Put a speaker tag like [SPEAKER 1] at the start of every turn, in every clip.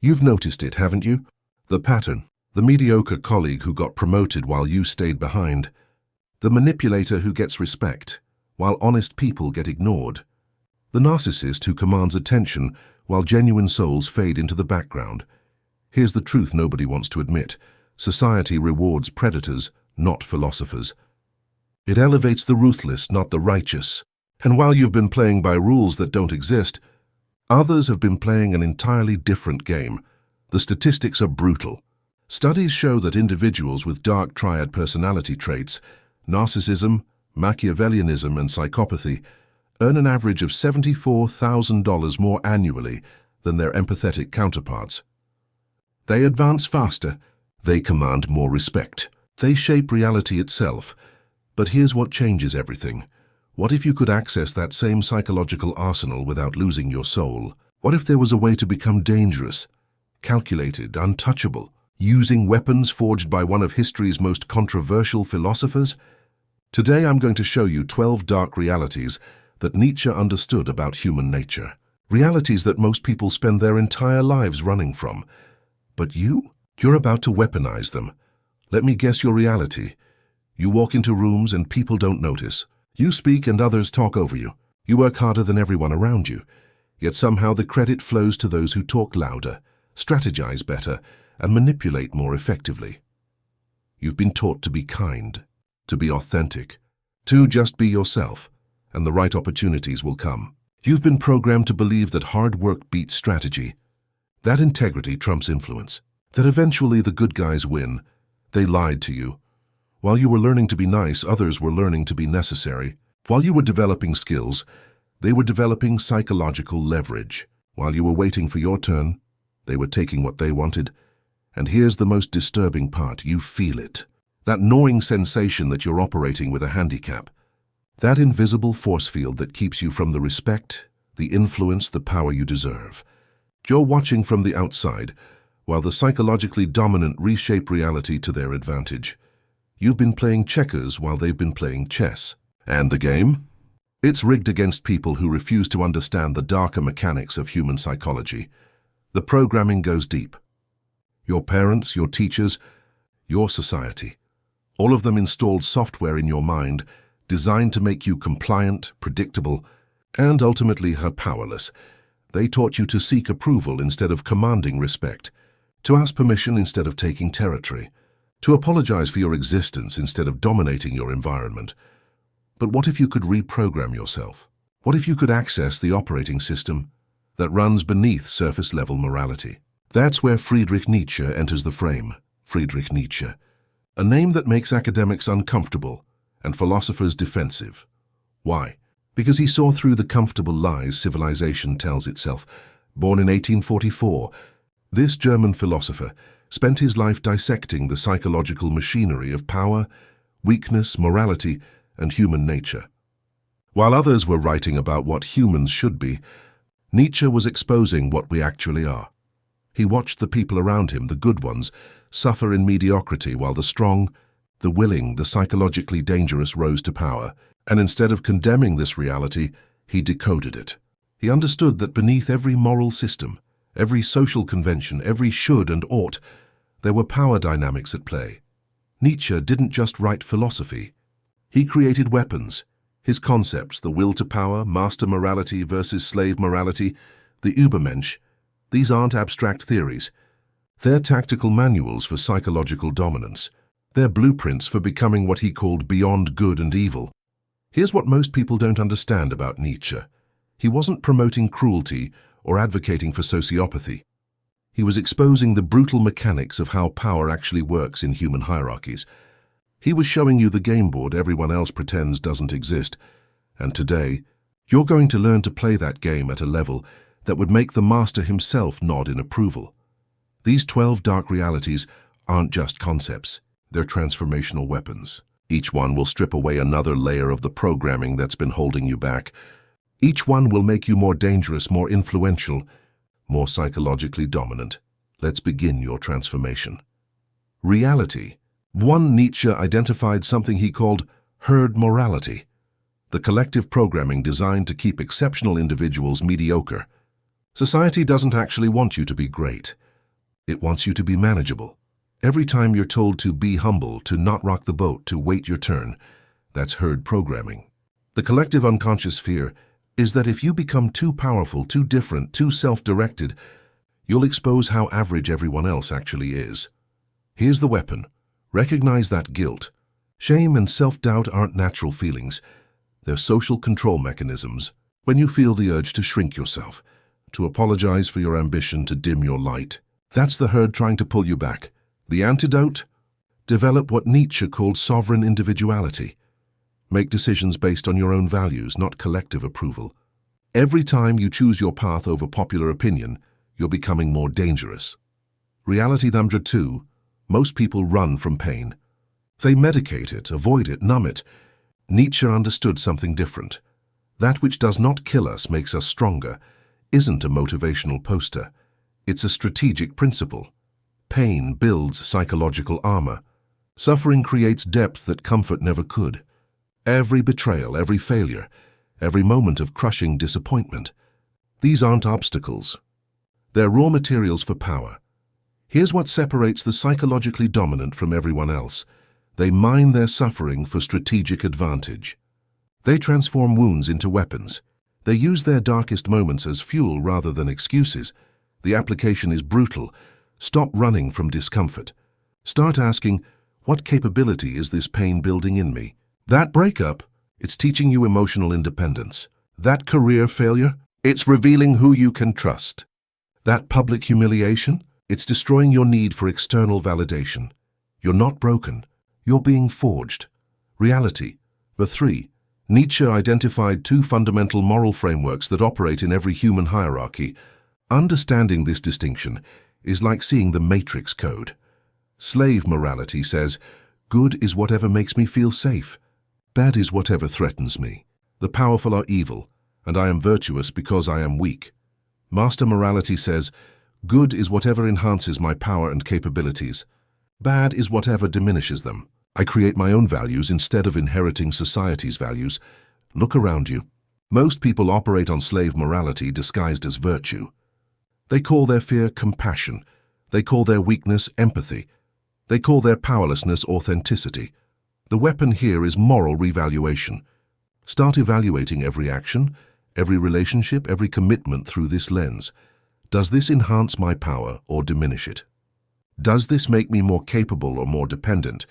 [SPEAKER 1] You've noticed it, haven't you? The pattern. The mediocre colleague who got promoted while you stayed behind. The manipulator who gets respect, while honest people get ignored. The narcissist who commands attention while genuine souls fade into the background. Here's the truth nobody wants to admit. Society rewards predators, not philosophers. It elevates the ruthless, not the righteous. And while you've been playing by rules that don't exist, others have been playing an entirely different game. The statistics are brutal. Studies show that individuals with dark triad personality traits, narcissism, Machiavellianism, and psychopathy, earn an average of $74,000 more annually than their empathetic counterparts. They advance faster. They command more respect. They shape reality itself. But here's what changes everything. What if you could access that same psychological arsenal without losing your soul? What if there was a way to become dangerous, calculated, untouchable, using weapons forged by one of history's most controversial philosophers? Today I'm going to show you 12 dark realities that Nietzsche understood about human nature. Realities that most people spend their entire lives running from. But you're about to weaponize them. Let me guess your reality. You walk into rooms and people don't notice. You speak and others talk over you. You work harder than everyone around you. Yet somehow the credit flows to those who talk louder, strategize better, and manipulate more effectively. You've been taught to be kind, to be authentic, to just be yourself, and the right opportunities will come. You've been programmed to believe that hard work beats strategy, that integrity trumps influence, that eventually the good guys win. They lied to you. While you were learning to be nice, others were learning to be necessary. While you were developing skills, they were developing psychological leverage. While you were waiting for your turn, they were taking what they wanted. And here's the most disturbing part. You feel it. That gnawing sensation that you're operating with a handicap. That invisible force field that keeps you from the respect, the influence, the power you deserve. You're watching from the outside, while the psychologically dominant reshape reality to their advantage. You've been playing checkers while they've been playing chess. And the game? It's rigged against people who refuse to understand the darker mechanics of human psychology. The programming goes deep. Your parents, your teachers, your society. All of them installed software in your mind, designed to make you compliant, predictable, and ultimately powerless. They taught you to seek approval instead of commanding respect, to ask permission instead of taking territory, to apologize for your existence instead of dominating your environment. But what if you could reprogram yourself? What if you could access the operating system that runs beneath surface-level morality? That's where Friedrich Nietzsche enters the frame. Friedrich Nietzsche, a name that makes academics uncomfortable and philosophers defensive. Why? Because he saw through the comfortable lies civilization tells itself. Born in 1844, this German philosopher spent his life dissecting the psychological machinery of power, weakness, morality, and human nature. While others were writing about what humans should be, Nietzsche was exposing what we actually are. He watched the people around him, the good ones, suffer in mediocrity while the strong, the willing, the psychologically dangerous rose to power. And instead of condemning this reality, he decoded it. He understood that beneath every moral system, every social convention, every should and ought, there were power dynamics at play. Nietzsche didn't just write philosophy. He created weapons. His concepts, the will to power, master morality versus slave morality, the Übermensch, these aren't abstract theories. They're tactical manuals for psychological dominance. They're blueprints for becoming what he called beyond good and evil. Here's what most people don't understand about Nietzsche. He wasn't promoting cruelty or advocating for sociopathy. He was exposing the brutal mechanics of how power actually works in human hierarchies. He was showing you the game board everyone else pretends doesn't exist. And today, you're going to learn to play that game at a level that would make the master himself nod in approval. These 12 dark realities aren't just concepts. They're transformational weapons. Each one will strip away another layer of the programming that's been holding you back. Each one will make you more dangerous, more influential, more psychologically dominant. Let's begin your transformation. Reality. One, Nietzsche identified something he called herd morality, the collective programming designed to keep exceptional individuals mediocre. Society doesn't actually want you to be great. It wants you to be manageable. Every time you're told to be humble, to not rock the boat, to wait your turn, that's herd programming. The collective unconscious fear is that if you become too powerful, too different, too self-directed, you'll expose how average everyone else actually is. Here's the weapon. Recognize that guilt. Shame and self-doubt aren't natural feelings. They're social control mechanisms. When you feel the urge to shrink yourself, to apologize for your ambition, to dim your light, that's the herd trying to pull you back. The antidote? Develop what Nietzsche called sovereign individuality. Make decisions based on your own values, not collective approval. Every time you choose your path over popular opinion, you're becoming more dangerous. Reality number 2. Most people run from pain. They medicate it, avoid it, numb it. Nietzsche understood something different. That which does not kill us makes us stronger isn't a motivational poster. It's a strategic principle. Pain builds psychological armor. Suffering creates depth that comfort never could. Every betrayal, every failure, every moment of crushing disappointment. These aren't obstacles. They're raw materials for power. Here's what separates the psychologically dominant from everyone else. They mine their suffering for strategic advantage. They transform wounds into weapons. They use their darkest moments as fuel rather than excuses. The application is brutal. Stop running from discomfort. Start asking, what capability is this pain building in me? That breakup, it's teaching you emotional independence. That career failure, it's revealing who you can trust. That public humiliation, it's destroying your need for external validation. You're not broken. You're being forged. Reality. The 3. Nietzsche identified 2 fundamental moral frameworks that operate in every human hierarchy. Understanding this distinction is like seeing the Matrix code. Slave morality says, good is whatever makes me feel safe. Bad is whatever threatens me. The powerful are evil, and I am virtuous because I am weak. Master morality says, good is whatever enhances my power and capabilities. Bad is whatever diminishes them. I create my own values instead of inheriting society's values. Look around you. Most people operate on slave morality disguised as virtue. They call their fear compassion. They call their weakness empathy. They call their powerlessness authenticity. The weapon here is moral revaluation. Start evaluating every action, every relationship, every commitment through this lens. Does this enhance my power or diminish it? Does this make me more capable or more dependent?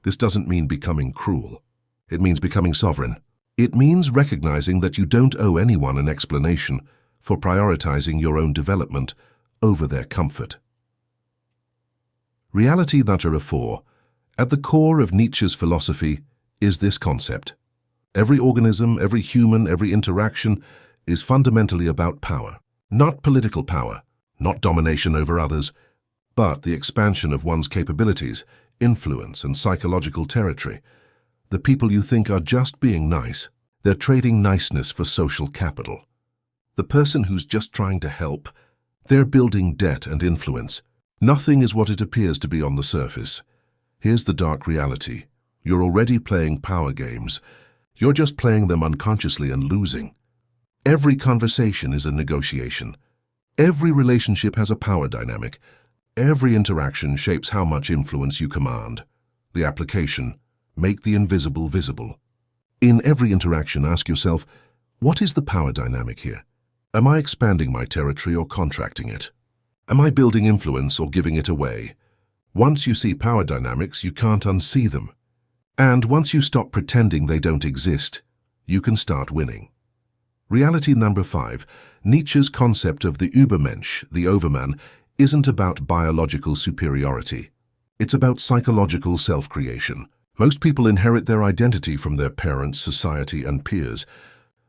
[SPEAKER 1] This doesn't mean becoming cruel. It means becoming sovereign. It means recognizing that you don't owe anyone an explanation for prioritizing your own development over their comfort. Reality number 4. At the core of Nietzsche's philosophy is this concept. Every organism, every human, every interaction is fundamentally about power. Not political power, not domination over others, but the expansion of one's capabilities, influence, and psychological territory. The people you think are just being nice, they're trading niceness for social capital. The person who's just trying to help, they're building debt and influence. Nothing is what it appears to be on the surface. Here's the dark reality. You're already playing power games. You're just playing them unconsciously and losing. Every conversation is a negotiation. Every relationship has a power dynamic. Every interaction shapes how much influence you command. The application, make the invisible visible. In every interaction, ask yourself, what is the power dynamic here? Am I expanding my territory or contracting it? Am I building influence or giving it away? Once you see power dynamics, you can't unsee them. And once you stop pretending they don't exist, you can start winning. Reality number 5. Nietzsche's concept of the Übermensch, the overman, isn't about biological superiority. It's about psychological self-creation. Most people inherit their identity from their parents, society, and peers.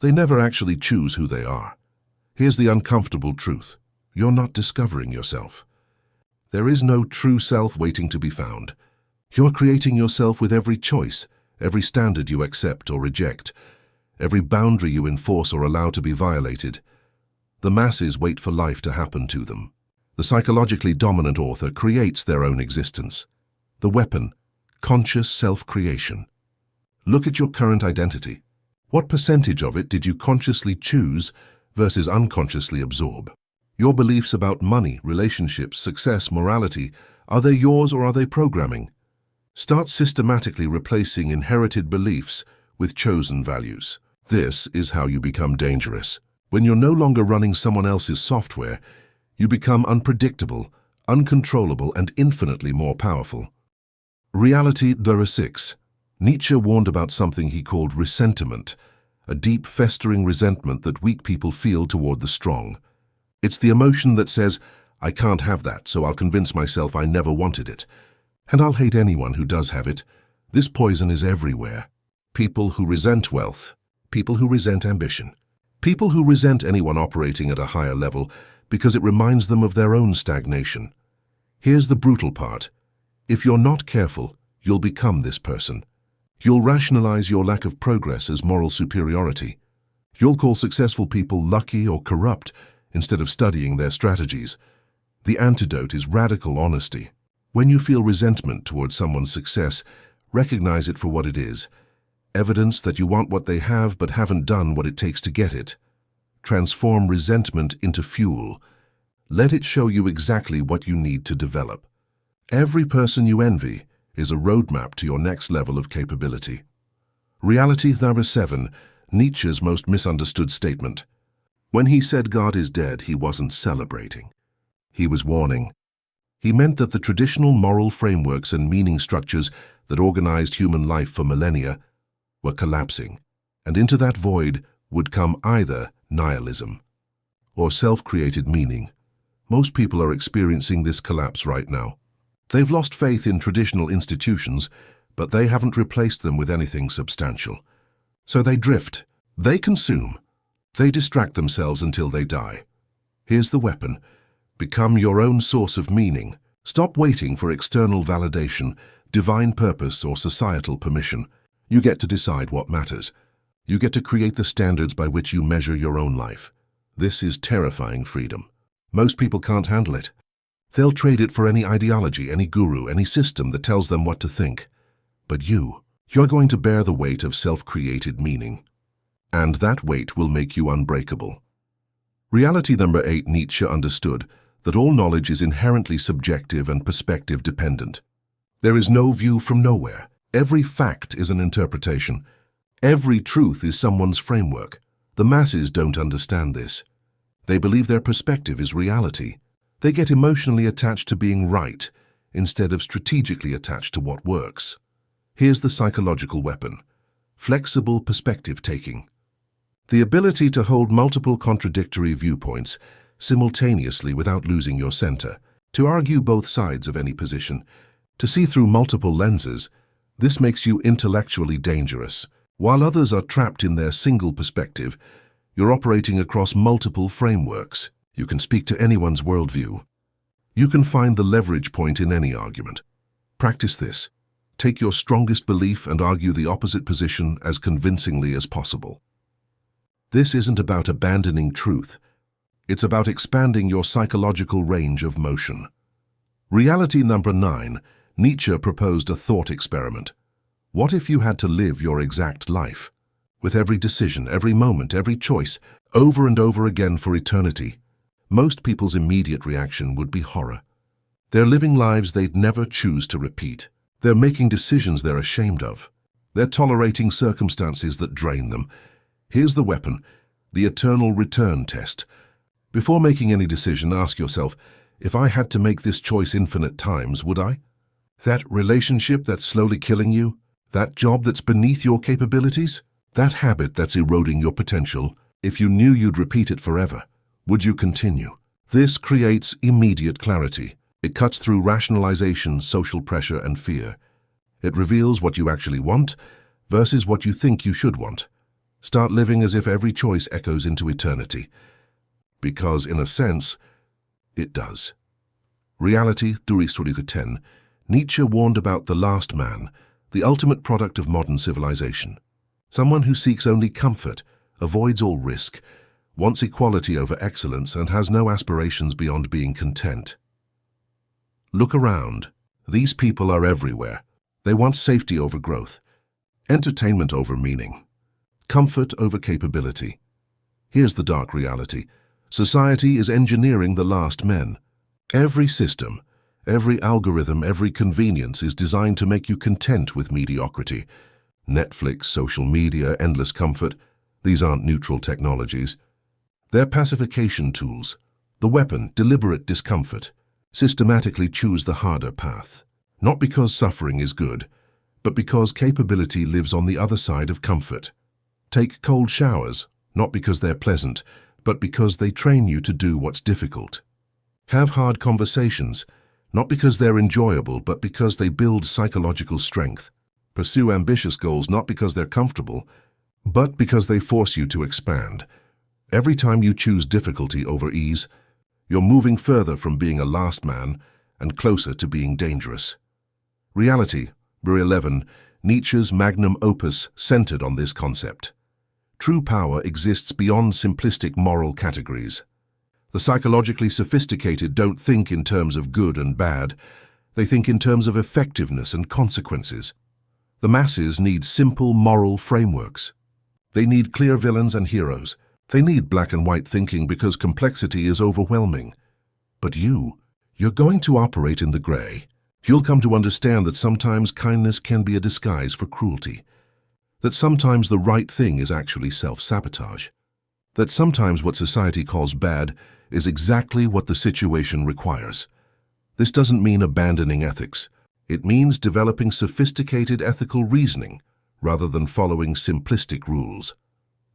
[SPEAKER 1] They never actually choose who they are. Here's the uncomfortable truth. You're not discovering yourself. There is no true self waiting to be found. You're creating yourself with every choice, every standard you accept or reject, every boundary you enforce or allow to be violated. The masses wait for life to happen to them. The psychologically dominant author creates their own existence. The weapon, conscious self-creation. Look at your current identity. What percentage of it did you consciously choose versus unconsciously absorb? Your beliefs about money, relationships, success, morality, are they yours or are they programming? Start systematically replacing inherited beliefs with chosen values. This is how you become dangerous. When you're no longer running someone else's software, you become unpredictable, uncontrollable, and infinitely more powerful. Reality number 6. Nietzsche warned about something he called resentment, a deep, festering resentment that weak people feel toward the strong. It's the emotion that says, I can't have that, so I'll convince myself I never wanted it. And I'll hate anyone who does have it. This poison is everywhere. People who resent wealth, people who resent ambition, people who resent anyone operating at a higher level because it reminds them of their own stagnation. Here's the brutal part. If you're not careful, you'll become this person. You'll rationalize your lack of progress as moral superiority. You'll call successful people lucky or corrupt instead of studying their strategies. The antidote is radical honesty. When you feel resentment towards someone's success, recognize it for what it is. Evidence that you want what they have but haven't done what it takes to get it. Transform resentment into fuel. Let it show you exactly what you need to develop. Every person you envy is a roadmap to your next level of capability. Reality number 7, Nietzsche's most misunderstood statement. When he said God is dead, he wasn't celebrating. He was warning. He meant that the traditional moral frameworks and meaning structures that organized human life for millennia were collapsing, and into that void would come either nihilism or self-created meaning. Most people are experiencing this collapse right now. They've lost faith in traditional institutions, but they haven't replaced them with anything substantial. So they drift, they consume, they distract themselves until they die. Here's the weapon. Become your own source of meaning. Stop waiting for external validation, divine purpose, or societal permission. You get to decide what matters. You get to create the standards by which you measure your own life. This is terrifying freedom. Most people can't handle it. They'll trade it for any ideology, any guru, any system that tells them what to think. But you're going to bear the weight of self-created meaning. And that weight will make you unbreakable. Reality number 8, Nietzsche understood that all knowledge is inherently subjective and perspective dependent. There is no view from nowhere. Every fact is an interpretation. Every truth is someone's framework. The masses don't understand this. They believe their perspective is reality. They get emotionally attached to being right instead of strategically attached to what works. Here's the psychological weapon: flexible perspective taking. The ability to hold multiple contradictory viewpoints simultaneously without losing your center, to argue both sides of any position, to see through multiple lenses. This makes you intellectually dangerous. While others are trapped in their single perspective, you're operating across multiple frameworks. You can speak to anyone's worldview. You can find the leverage point in any argument. Practice this. Take your strongest belief and argue the opposite position as convincingly as possible. This isn't about abandoning truth. It's about expanding your psychological range of motion. Reality number 9, Nietzsche proposed a thought experiment. What if you had to live your exact life, with every decision, every moment, every choice, over and over again for eternity? Most people's immediate reaction would be horror. They're living lives they'd never choose to repeat. They're making decisions they're ashamed of. They're tolerating circumstances that drain them. Here's the weapon: the eternal return test. Before making any decision, ask yourself, if I had to make this choice infinite times, would I? That relationship that's slowly killing you? That job that's beneath your capabilities? That habit that's eroding your potential? If you knew you'd repeat it forever, would you continue? This creates immediate clarity. It cuts through rationalization, social pressure, and fear. It reveals what you actually want versus what you think you should want. Start living as if every choice echoes into eternity. Because, in a sense, it does. Reality, 10. Nietzsche warned about the last man, the ultimate product of modern civilization. Someone who seeks only comfort, avoids all risk, wants equality over excellence, and has no aspirations beyond being content. Look around. These people are everywhere. They want safety over growth, entertainment over meaning, comfort over capability. Here's the dark reality. Society is engineering the last men. Every system, every algorithm, every convenience is designed to make you content with mediocrity. Netflix, social media, endless comfort, these aren't neutral technologies. They're pacification tools. The weapon, deliberate discomfort. Systematically choose the harder path. Not because suffering is good, but because capability lives on the other side of comfort. Take cold showers, not because they're pleasant, but because they train you to do what's difficult. Have hard conversations, not because they're enjoyable, but because they build psychological strength. Pursue ambitious goals not because they're comfortable, but because they force you to expand. Every time you choose difficulty over ease, you're moving further from being a last man and closer to being dangerous. Reality, Bureau 11, Nietzsche's magnum opus centered on this concept. True power exists beyond simplistic moral categories. The psychologically sophisticated don't think in terms of good and bad, they think in terms of effectiveness and consequences. The masses need simple moral frameworks. They need clear villains and heroes. They need black and white thinking because complexity is overwhelming. But you're going to operate in the gray. You'll come to understand that sometimes kindness can be a disguise for cruelty. That sometimes the right thing is actually self-sabotage. That sometimes what society calls bad is exactly what the situation requires. This doesn't mean abandoning ethics. It means developing sophisticated ethical reasoning rather than following simplistic rules.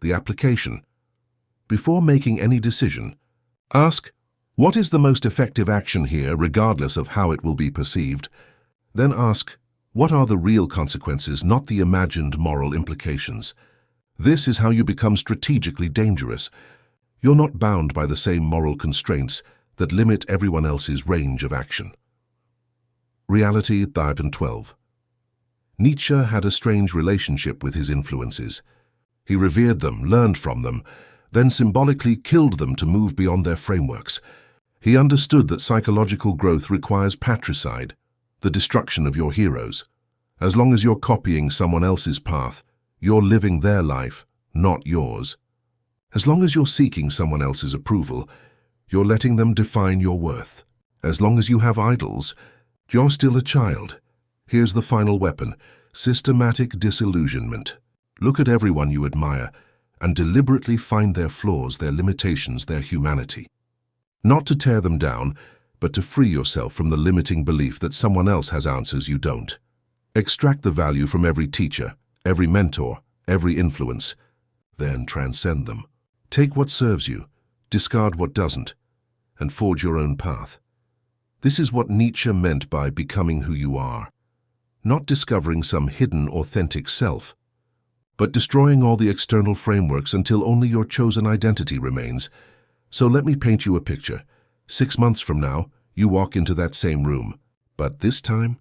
[SPEAKER 1] The application. Before making any decision, ask, what is the most effective action here regardless of how it will be perceived? Then ask, what are the real consequences, not the imagined moral implications? This is how you become strategically dangerous. You're not bound by the same moral constraints that limit everyone else's range of action. Reality 5 and 12. Nietzsche had a strange relationship with his influences. He revered them, learned from them, then symbolically killed them to move beyond their frameworks. He understood that psychological growth requires patricide, the destruction of your heroes. As long as you're copying someone else's path, you're living their life, not yours. As long as you're seeking someone else's approval, you're letting them define your worth. As long as you have idols, you're still a child. Here's the final weapon, systematic disillusionment. Look at everyone you admire and deliberately find their flaws, their limitations, their humanity. Not to tear them down, but to free yourself from the limiting belief that someone else has answers you don't. Extract the value from every teacher, every mentor, every influence, then transcend them. Take what serves you, discard what doesn't, and forge your own path. This is what Nietzsche meant by becoming who you are. Not discovering some hidden, authentic self, but destroying all the external frameworks until only your chosen identity remains. So let me paint you a picture. 6 months from now, you walk into that same room. But this time,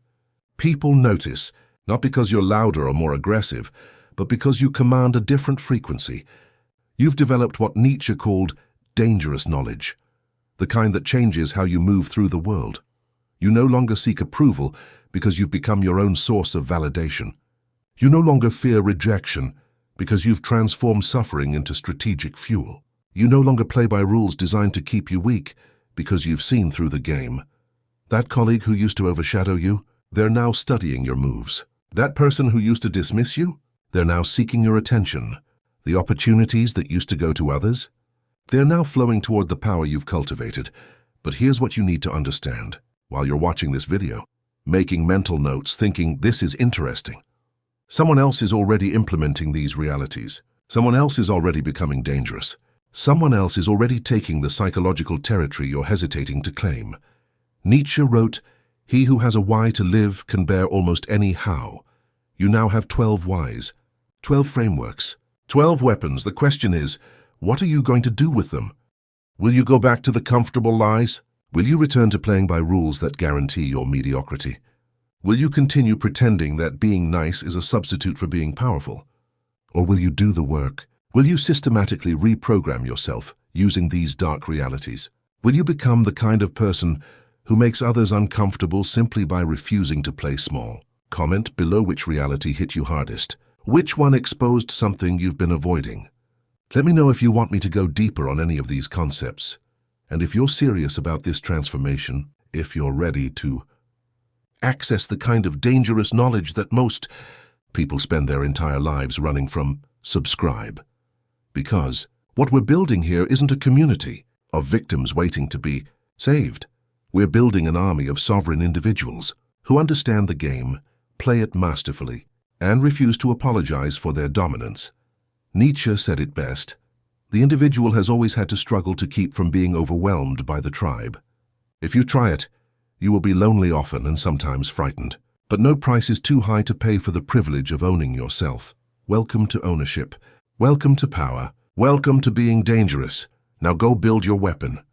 [SPEAKER 1] people notice, not because you're louder or more aggressive, but because you command a different frequency. You've developed what Nietzsche called dangerous knowledge, the kind that changes how you move through the world. You no longer seek approval because you've become your own source of validation. You no longer fear rejection because you've transformed suffering into strategic fuel. You no longer play by rules designed to keep you weak because you've seen through the game. That colleague who used to overshadow you, they're now studying your moves. That person who used to dismiss you, they're now seeking your attention. The opportunities that used to go to others, they're now flowing toward the power you've cultivated. But here's what you need to understand while you're watching this video, making mental notes, thinking this is interesting. Someone else is already implementing these realities. Someone else is already becoming dangerous. Someone else is already taking the psychological territory you're hesitating to claim. Nietzsche wrote, "He who has a why to live can bear almost any how." You now have 12 whys, 12 frameworks, 12 weapons. The question is, what are you going to do with them? Will you go back to the comfortable lies? Will you return to playing by rules that guarantee your mediocrity? Will you continue pretending that being nice is a substitute for being powerful? Or will you do the work? Will you systematically reprogram yourself using these dark realities? Will you become the kind of person who makes others uncomfortable simply by refusing to play small? Comment below which reality hit you hardest. Which one exposed something you've been avoiding? Let me know if you want me to go deeper on any of these concepts, and if you're serious about this transformation, if you're ready to access the kind of dangerous knowledge that most people spend their entire lives running from. Subscribe. Because what we're building here isn't a community of victims waiting to be saved. We're building an army of sovereign individuals who understand the game, play it masterfully, and refuse to apologize for their dominance. Nietzsche said it best: the individual has always had to struggle to keep from being overwhelmed by the tribe. If you try it, you will be lonely often and sometimes frightened. But no price is too high to pay for the privilege of owning yourself. Welcome to ownership. Welcome to power. Welcome to being dangerous. Now go build your weapon.